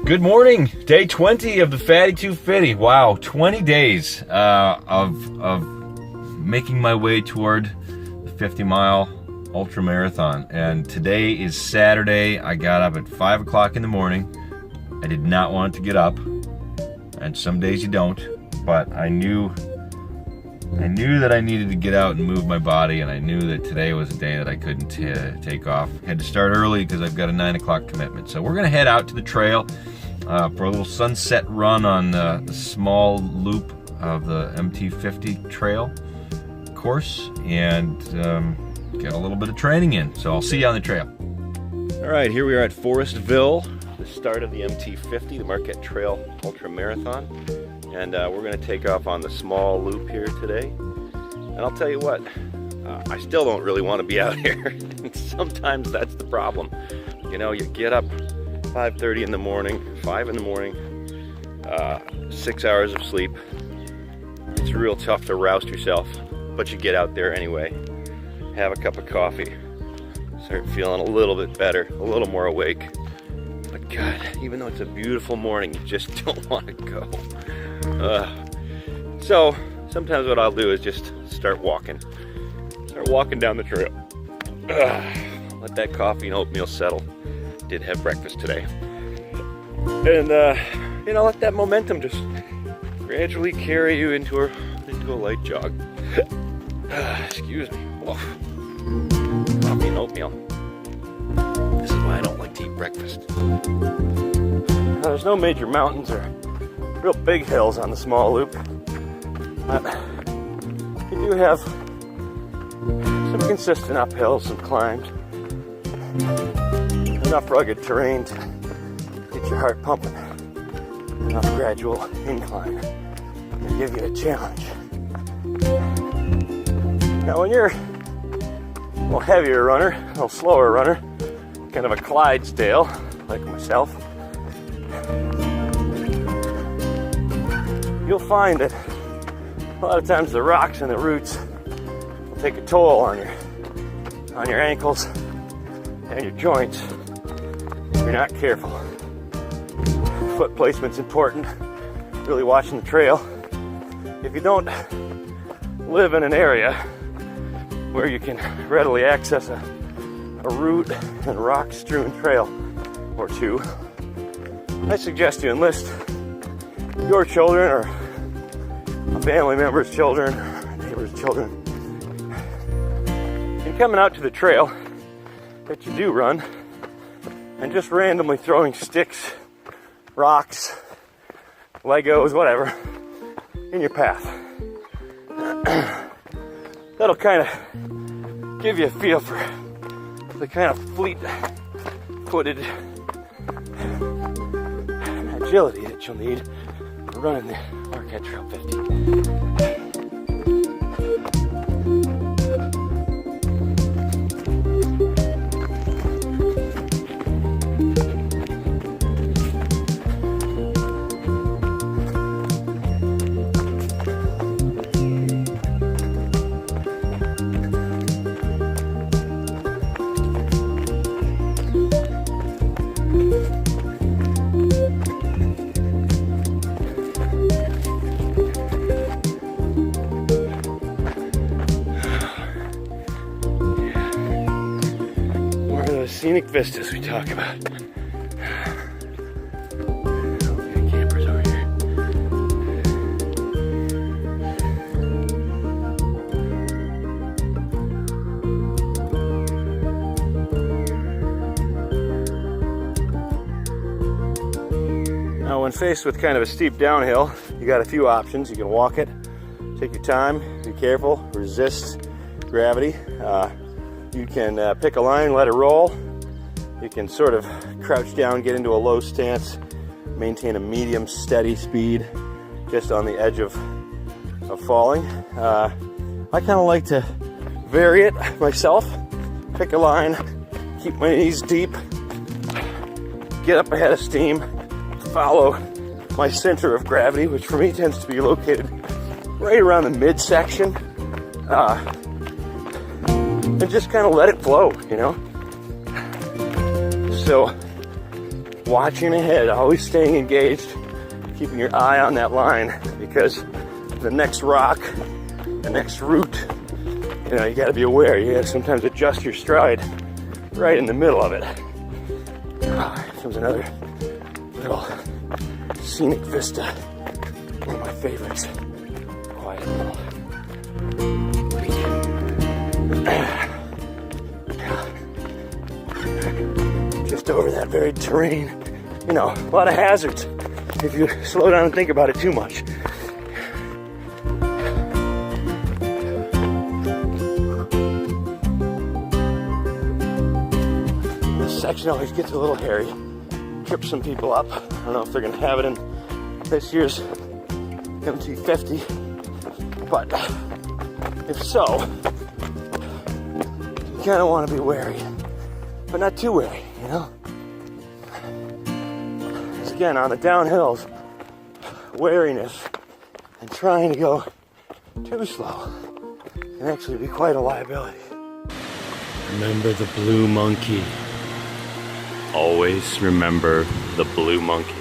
Good morning, day 20 of the Fatty 250. Wow, 20 days of making my way toward the 50-mile ultra marathon. And today is Saturday. I got up at 5 o'clock in the morning. I did not want to get up, and some days you don't, but I knew that I needed to get out and move my body, and I knew that today was a day that I couldn't take off. Had to start early because I've got a 9 o'clock commitment. So we're gonna head out to the trail for a little sunset run on the small loop of the MT50 trail course, and get a little bit of training in. So I'll see you on the trail. All right, here we are at Forestville, the start of the MT50, the Marquette Trail ultra marathon. And we're going to take off on the small loop here today. And I'll tell you what, I still don't really want to be out here. Sometimes that's the problem. You know, you get up 5:30 in the morning, 5 in the morning, 6 hours of sleep. It's real tough to roust yourself, but you get out there anyway. Have a cup of coffee, start feeling a little bit better, a little more awake. But God, even though it's a beautiful morning, you just don't want to go. So sometimes what I'll do is just start walking down the trail. Let that coffee and oatmeal settle. Did have breakfast today, and you know, let that momentum just gradually carry you into a light jog. Excuse me. Woof. Coffee and oatmeal. This is why I don't like to eat breakfast. There's no major mountains or real big hills on the small loop, but you do have some consistent uphills, some climbs, enough rugged terrain to get your heart pumping, enough gradual incline to give you a challenge. Now when you're a little heavier runner, a little slower runner, kind of a Clydesdale like myself, you'll find that a lot of times the rocks and the roots will take a toll on your ankles and your joints if you're not careful. Foot placement's important, really watching the trail. If you don't live in an area where you can readily access a root and rock-strewn trail or two, I suggest you enlist your children or a family member's children, or neighbor's children, and coming out to the trail that you do run and just randomly throwing sticks, rocks, Legos, whatever, in your path. That'll kind of give you a feel for the kind of fleet-footed agility that you'll need for running the Marquette Trail 50. Scenic vistas we talk about. Okay, campers over here. Now when faced with kind of a steep downhill, you got a few options. You can walk it, take your time, be careful, resist gravity. You can pick a line, let it roll. You can sort of crouch down, get into a low stance, maintain a medium, steady speed, just on the edge of falling. I kind of like to vary it myself. Pick a line, keep my knees deep, get up ahead of steam, follow my center of gravity, which for me tends to be located right around the midsection, and just kind of let it flow, you know? So watching ahead, always staying engaged, keeping your eye on that line, because the next rock, the next route, you know, you gotta be aware. You gotta sometimes adjust your stride right in the middle of it. Here comes another little scenic vista. One of my favorites. Quiet little. Just over that very terrain. You know, a lot of hazards if you slow down and think about it too much. This section always gets a little hairy. Trips some people up. I don't know if they're gonna have it in this year's MT50, but if so, you kind of want to be wary, but not too wary, you know? Because again, on the downhills, wariness and trying to go too slow can actually be quite a liability. Remember the blue monkey. Always remember the blue monkey.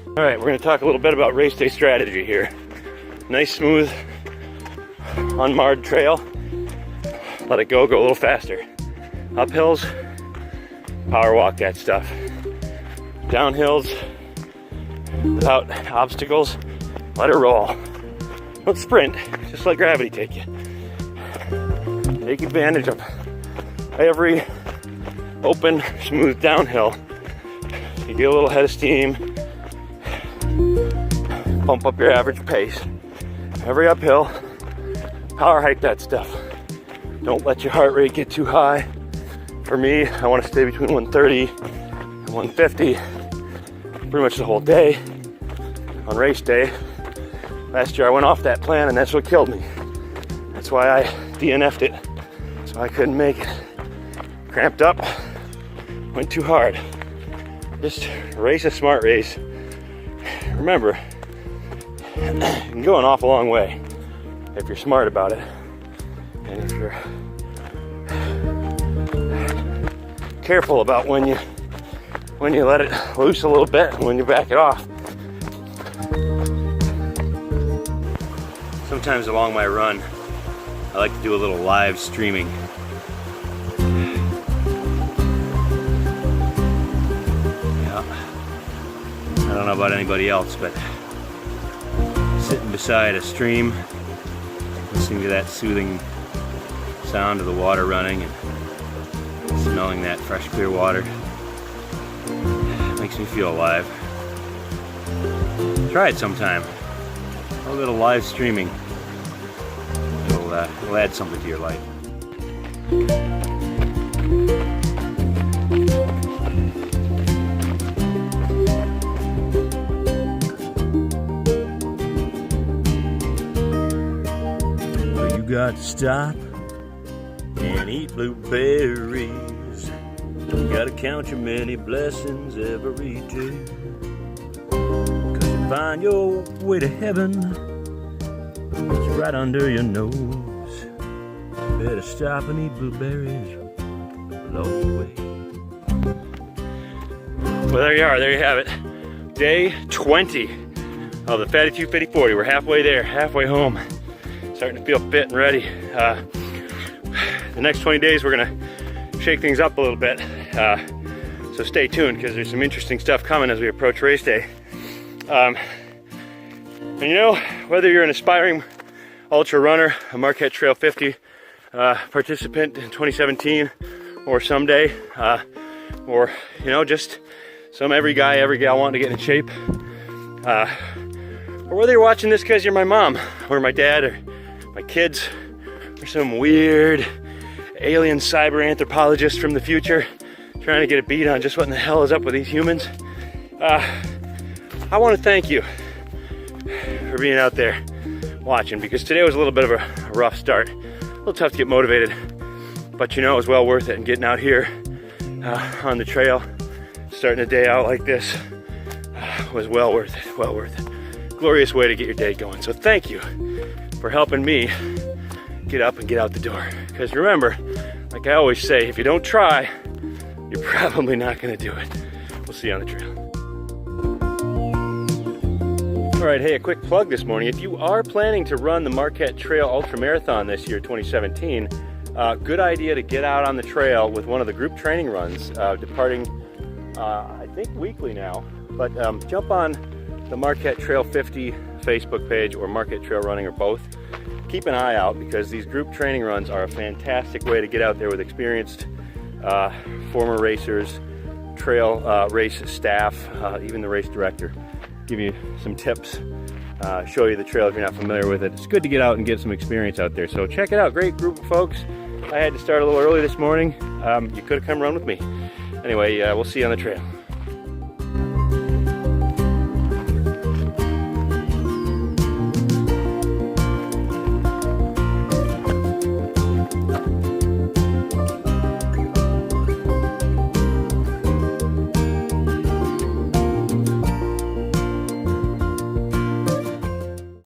All right, we're gonna talk a little bit about race day strategy here. Nice, smooth, unmarred trail. Let it go a little faster. Uphills, power walk that stuff. Downhills, without obstacles, let it roll. Don't sprint, just let gravity take you. Take advantage of every open, smooth downhill. You get a little head of steam, pump up your average pace. Every uphill, power hike that stuff. Don't let your heart rate get too high. For me, I want to stay between 130 and 150 pretty much the whole day. On race day, last year I went off that plan and that's what killed me. That's why I DNF'd it. So I couldn't make it. Cramped up, went too hard. Just race a smart race. Remember, you can go an awful long way if you're smart about it, and if you're careful about when you let it loose a little bit and when you back it off. Sometimes along my run, I like to do a little live streaming. Yeah, I don't know about anybody else, but sitting beside a stream, listening to that soothing sound of the water running and smelling that fresh, clear water, makes me feel alive. Try it sometime. A little live streaming. It'll add something to your life. You got to stop and eat blueberries. You gotta count your many blessings every day. 'Cause you find your way to heaven, it's right under your nose. You better stop and eat blueberries along the way. Well, there you are, there you have it. Day 20 of the Fatty 250-40. We're halfway there, halfway home. Starting to feel fit and ready. The next 20 days we're gonna shake things up a little bit. So stay tuned, because there's some interesting stuff coming as we approach race day. And you know, whether you're an aspiring ultra runner, a Marquette Trail 50 participant in 2017, or someday, or you know, just some every guy, every gal wanting to get in shape, or whether you're watching this because you're my mom, or my dad, or my kids, or some weird alien cyber anthropologist from the future trying to get a beat on just what in the hell is up with these humans. I want to thank you for being out there watching, because today was a little bit of a rough start. A little tough to get motivated, but you know, it was well worth it. And getting out here on the trail, starting a day out like this, was well worth it, well worth it. Glorious way to get your day going. So thank you for helping me get up and get out the door. Because remember, like I always say, if you don't try, you're probably not gonna do it. We'll see you on the trail. All right, hey, a quick plug this morning. If you are planning to run the Marquette Trail Ultramarathon this year, 2017, good idea to get out on the trail with one of the group training runs, departing, I think weekly now, but jump on the Marquette Trail 50 Facebook page or Marquette Trail Running or both. Keep an eye out because these group training runs are a fantastic way to get out there with experienced former racers, trail race staff, even the race director. Give you some tips, show you the trail if you're not familiar with it. It's good to get out and get some experience out there. So check it out, great group of folks. I had to start a little early this morning. You could have come run with me. Anyway, we'll see you on the trail.